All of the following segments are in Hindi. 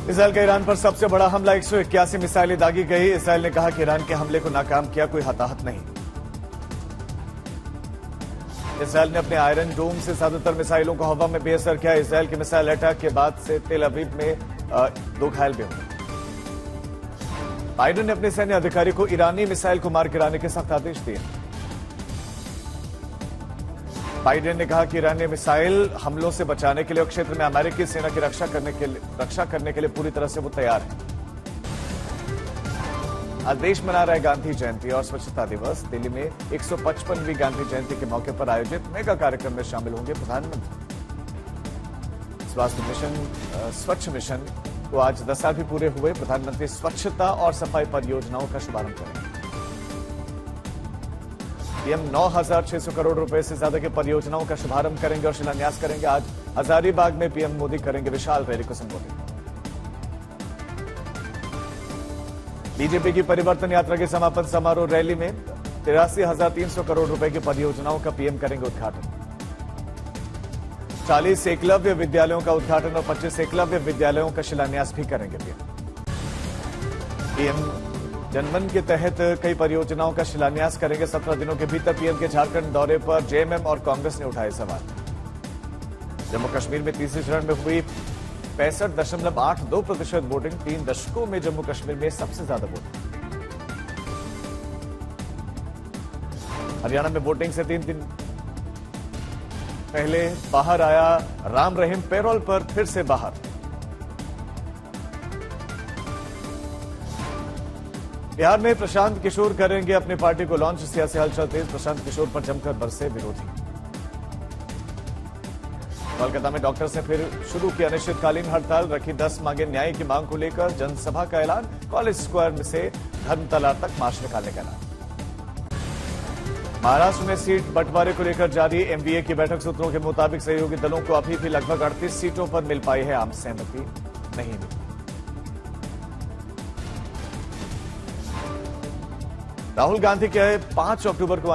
इसराइल का ईरान पर सबसे बड़ा हमला, 181 मिसाइलें दागी गई। इसराइल ने कहा कि ईरान के हमले को नाकाम किया, कोई हताहत नहीं। इसराइल ने अपने आयरन डोम से ज्यादातर मिसाइलों को हवा में बेअसर किया। इसराइल के मिसाइल अटैक के बाद से तेल अवीव में 2 घायल भी हुए। बाइडेन ने अपने सैन्य अधिकारी को ईरानी मिसाइल को मार गिराने के सख्त आदेश दिए। बाइडेन ने कहा कि ईरानी मिसाइल हमलों से बचाने के लिए और क्षेत्र में अमेरिकी सेना की रक्षा करने के लिए पूरी तरह से वो तैयार है। आज देश मना रहा है गांधी जयंती और स्वच्छता दिवस। दिल्ली में 155वीं गांधी जयंती के मौके पर आयोजित मेगा कार्यक्रम में शामिल होंगे प्रधानमंत्री। स्वास्थ्य मिशन स्वच्छ मिशन को आज 10 साल भी पूरे हुए। प्रधानमंत्री स्वच्छता और सफाई परियोजनाओं का शुभारंभ करेंगे। पीएम 9,600 करोड़ रुपए से ज्यादा की परियोजनाओं का शुभारंभ करेंगे और शिलान्यास करेंगे। आज हजारीबाग में पीएम मोदी करेंगे विशाल रैली को संबोधित। बीजेपी की परिवर्तन यात्रा के समापन समारोह रैली में 83,300 करोड़ रुपए की परियोजनाओं का पीएम करेंगे उद्घाटन। 40 एकलव्य विद्यालयों का उद्घाटन और 25 एकलव्य विद्यालयों का शिलान्यास भी करेंगे पीएम। जनमन के तहत कई परियोजनाओं का शिलान्यास करेंगे। 17 दिनों के भीतर पीएम के झारखंड दौरे पर जेएमएम और कांग्रेस ने उठाए सवाल। जम्मू कश्मीर में तीसरे चरण में हुई 65.82% वोटिंग। 3 दशकों में जम्मू कश्मीर में सबसे ज्यादा वोटिंग। हरियाणा में वोटिंग से 3 दिन पहले बाहर आया राम रहीम, पेरोल पर फिर से बाहर। बिहार में प्रशांत किशोर करेंगे अपनी पार्टी को लॉन्च। सियासी हलचल तेज, प्रशांत किशोर पर जमकर बरसे विरोधी। कोलकाता में डॉक्टर्स ने फिर शुरू की अनिश्चितकालीन हड़ताल। रखी 10 मांगे, न्याय की मांग को लेकर जनसभा का ऐलान। कॉलेज स्क्वायर से धर्मतला तक मार्च निकालने का ऐलान। महाराष्ट्र में सीट बंटवारे को लेकर जारी एमवीए की बैठक। सूत्रों के मुताबिक सहयोगी दलों को अभी भी लगभग 38 सीटों पर मिल पाई है आम सहमति नहीं मिली। राहुल गांधी के 5 अक्टूबर को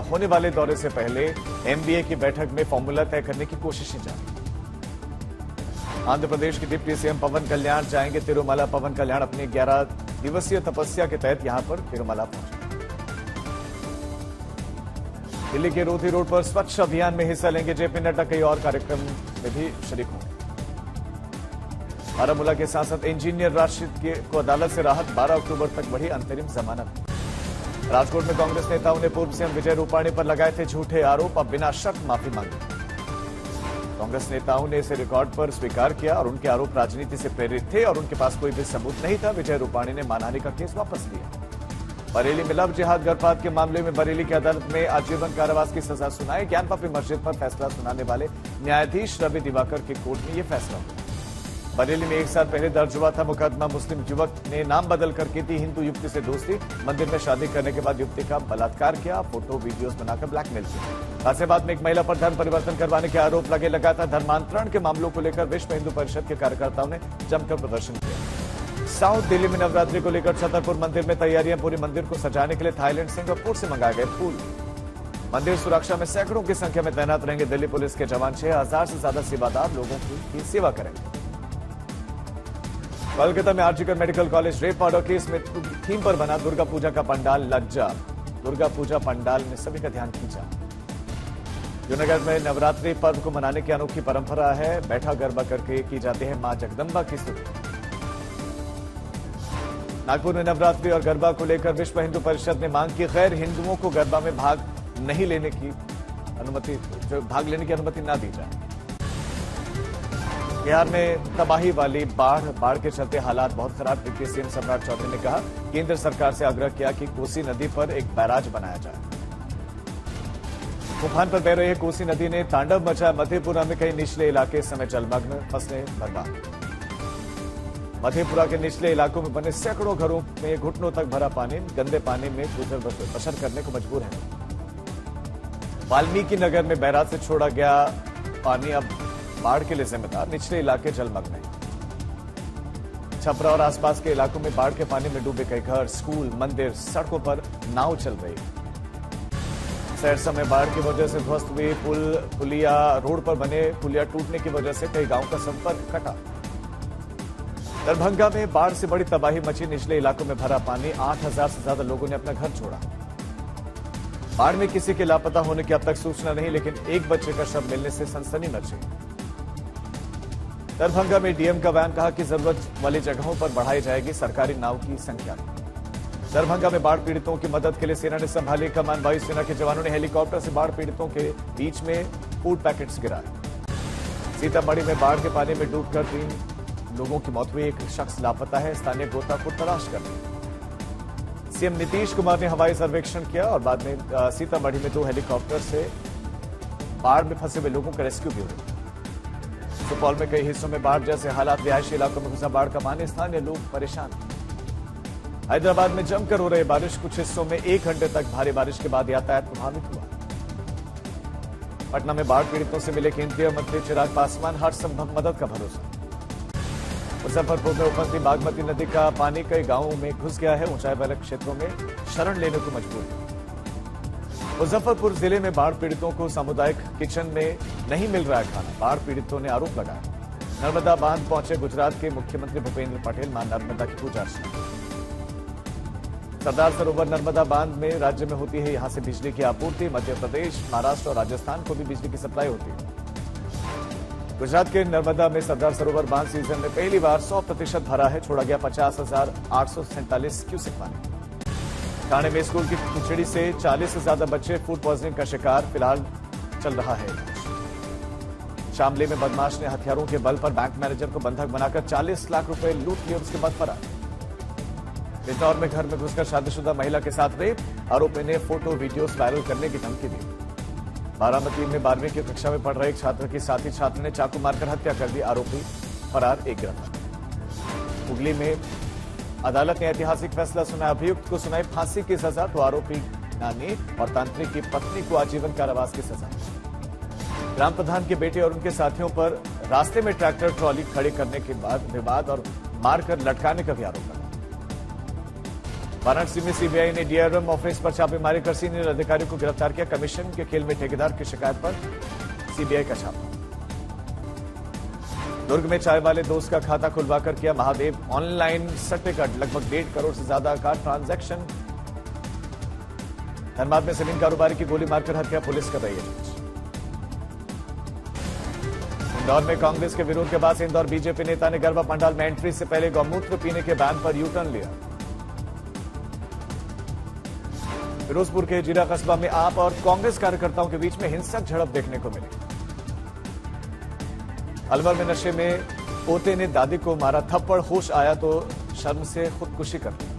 होने वाले दौरे से पहले एमबीए की बैठक में फॉर्मूला तय करने की कोशिशें जारी। आंध्र प्रदेश के डिप्टी सीएम पवन कल्याण जाएंगे तिरुमला। पवन कल्याण अपनी 11 दिवसीय तपस्या के तहत यहां पर तिरुमला पहुंचे। दिल्ली के रोधी रोड पर स्वच्छ अभियान में हिस्सा लेंगे जेपी नड्डा। कई और कार्यक्रम में भी शरीक होंगे। बारामूला के सांसद इंजीनियर राशिद को अदालत से राहत। 12 अक्टूबर तक बढ़ी अंतरिम जमानत। राजकोट में कांग्रेस नेताओं ने पूर्व सीएम विजय रूपाणी पर लगाए थे झूठे आरोप। अब बिना शक माफी मांगी। कांग्रेस नेताओं ने इसे रिकॉर्ड पर स्वीकार किया और उनके आरोप राजनीति से प्रेरित थे और उनके पास कोई भी सबूत नहीं था। विजय रूपाणी ने मानहानि का केस वापस लिया। बरेली में लव जिहाद गर्भपात के मामले में बरेली की अदालत में आजीवन कारावास की सजा सुनाई। ज्ञानपापी मस्जिद पर फैसला सुनाने वाले न्यायाधीश रवि दिवाकर के कोर्ट में यह फैसला हुआ। बरेली में 1 साल पहले दर्ज हुआ था मुकदमा। मुस्लिम युवक ने नाम बदलकर की थी हिंदू युवती से दोस्ती। मंदिर में शादी करने के बाद युवती का बलात्कार किया, फोटो वीडियोस बनाकर ब्लैकमेल किया। गाजियाबाद में एक महिला पर धर्म परिवर्तन करवाने के आरोप लगे। लगातार धर्मांतरण के मामलों को लेकर विश्व हिंदू परिषद के कार्यकर्ताओं ने जमकर प्रदर्शन किया। साउथ दिल्ली में नवरात्रि को लेकर छतरपुर मंदिर में तैयारियां पूरी। मंदिर को सजाने के लिए थाईलैंड, सिंगापुर से मंगाए गए फूल। मंदिर सुरक्षा में सैकड़ों की संख्या में तैनात रहेंगे दिल्ली पुलिस के जवान। 6,000 से ज्यादा सेवादार लोगों की सेवा करेंगे। कोलकाता में RG Kar medical college rape murder case में थीम पर बना दुर्गा पूजा का पंडाल लज्जा। दुर्गा पूजा पंडाल में सभी का ध्यान खींचा। जूनागढ़ में नवरात्रि पर्व को मनाने की अनोखी परंपरा है। बैठा गरबा करके की जाती है मां जगदंबा की स्तुति। नागपुर में नवरात्रि और गरबा को लेकर विश्व हिंदू परिषद ने मांग की गैर हिंदुओं को गरबा में भाग लेने की अनुमति न दी जाए। बिहार में तबाही वाली बाढ़ के चलते हालात बहुत खराब। डिप्टी सीएम सम्राट चौधरी ने कहा केंद्र सरकार से आग्रह किया कि कोसी नदी पर एक बैराज बनाया जाए। तूफान पर बह रही कोसी नदी ने तांडव मचाया। मधेपुरा में कई निचले इलाके इस समय जलमग्न, फसलें बर्बाद। मधेपुरा के निचले इलाकों में बने सैकड़ों घरों में घुटनों तक भरा पानी। गंदे पानी में गुजर बसर करने को मजबूर है। वाल्मीकि नगर में बैराज से छोड़ा गया पानी अब बाढ़ के लिए जिम्मेदार। निचले इलाके जलमग्न हैं। छपरा और आसपास के इलाकों में बाढ़ के पानी में डूबे कई घर, स्कूल, मंदिर, सड़कों पर नाव चल रही। सहरसा में बाढ़ की वजह से ध्वस्त हुई पुलिया। रोड पर बने पुलिया टूटने की वजह से कई गांव का संपर्क कटा। दरभंगा में बाढ़ से बड़ी तबाही मची, निचले इलाकों में भरा पानी, 8,000 से ज्यादा लोगों ने अपना घर छोड़ा। बाढ़ में किसी के लापता होने की अब तक सूचना नहीं, लेकिन एक बच्चे का शव मिलने से सनसनी मची। दरभंगा में डीएम का बयान, कहा कि जरूरत वाली जगहों पर बढ़ाई जाएगी सरकारी नाव की संख्या। दरभंगा में बाढ़ पीड़ितों की मदद के लिए सेना ने संभाली कमान, वायुसेना के जवानों ने हेलीकॉप्टर से बाढ़ पीड़ितों के बीच में फूड पैकेट्स गिराए। सीतामढ़ी में बाढ़ के पानी में डूबकर 3 लोगों की मौत हुई, एक शख्स लापता है, स्थानीय गोताखोर तलाश कर रहे। सीएम नीतीश कुमार ने हवाई सर्वेक्षण किया और बाद में सीतामढ़ी में 2 हेलीकॉप्टर से बाढ़ में फंसे हुए लोगों का रेस्क्यू भी हुआ। सुपौल में कई हिस्सों में बाढ़ जैसे हालात, रिहायशी इलाकों में घुसा बाढ़ का पानी, स्थानीय लोग परेशान। हैदराबाद में जमकर हो रही बारिश, कुछ हिस्सों में 1 घंटे तक भारी बारिश के बाद यातायात प्रभावित हुआ। पटना में बाढ़ पीड़ितों से मिले केंद्रीय मंत्री चिराग पासवान, हर संभव मदद का भरोसा। मुजफ्फरपुर में उफनती बागमती नदी का पानी कई गांवों में घुस गया है, ऊंचाई वाले क्षेत्रों में शरण लेने को मजबूर। मुजफ्फरपुर जिले में बाढ़ पीड़ितों को सामुदायिक किचन में नहीं मिल रहा है खाना, बाढ़ पीड़ितों ने आरोप लगाया। नर्मदा बांध पहुंचे गुजरात के मुख्यमंत्री भूपेंद्र पटेल, मां नर्मदा की पूजा अर्चना। सरदार सरोवर नर्मदा बांध में राज्य में होती है यहां से बिजली की आपूर्ति, मध्य प्रदेश, महाराष्ट्र और राजस्थान को भी बिजली की सप्लाई होती है। गुजरात के नर्मदा में सरदार सरोवर बांध सीजन में पहली बार 100% भरा है, छोड़ा गया 50,847 क्यूसेक पानी। ठाणे में स्कूल की खिचड़ी से 40 से ज्यादा बच्चे फूड पॉइजनिंग का शिकार, फिलहाल चल रहा है। शामली में बदमाश ने हथियारों के बल पर बैंक मैनेजर को बंधक बनाकर 40 लाख रुपए लूट लिए, उसके बाद फरार। बिजनौर में घर में घुसकर शादीशुदा महिला के साथ रेप, आरोपी ने फोटो वीडियोस वायरल करने की धमकी दी। बारामती में 12वीं की कक्षा में पढ़ रहे एक छात्र की साथी छात्र ने चाकू मारकर हत्या कर दी, आरोपी फरार, एक गिरफ्तार। हुगली में अदालत ने ऐतिहासिक फैसला सुनाया, अभियुक्त को सुनाई फांसी की सजा, तो आरोपी नानी और तांत्रिक की पत्नी को आजीवन कारावास की सजा। ग्राम प्रधान के बेटे और उनके साथियों पर रास्ते में ट्रैक्टर ट्रॉली खड़ी करने के बाद विवाद और मारकर लटकाने का भी आरोप लगा। वाराणसी में सीबीआई ने डीआरएम ऑफिस पर छापेमारी कर सीनियर अधिकारियों को गिरफ्तार किया, कमीशन के खेल में ठेकेदार की शिकायत पर सीबीआई का छापा। दुर्ग में चाय वाले दोस्त का खाता खुलवाकर किया महादेव ऑनलाइन सट्टेकट, लगभग 1.5 करोड़ से ज्यादा का ट्रांजैक्शन। धनबाद में जमीन कारोबारी की गोली मारकर हत्या, पुलिस कर रही है जांच। इंदौर में कांग्रेस के विरोध के बाद से इंदौर बीजेपी नेता ने गरबा पंडाल में एंट्री से पहले गौमूत्र पीने के बैन पर यू टर्न लिया। फिरोजपुर के जीरा कस्बा में आप और कांग्रेस कार्यकर्ताओं के बीच में हिंसक झड़प देखने को मिली। अलवर में नशे में पोते ने दादी को मारा थप्पड़, होश आया तो शर्म से खुदकुशी कर ली।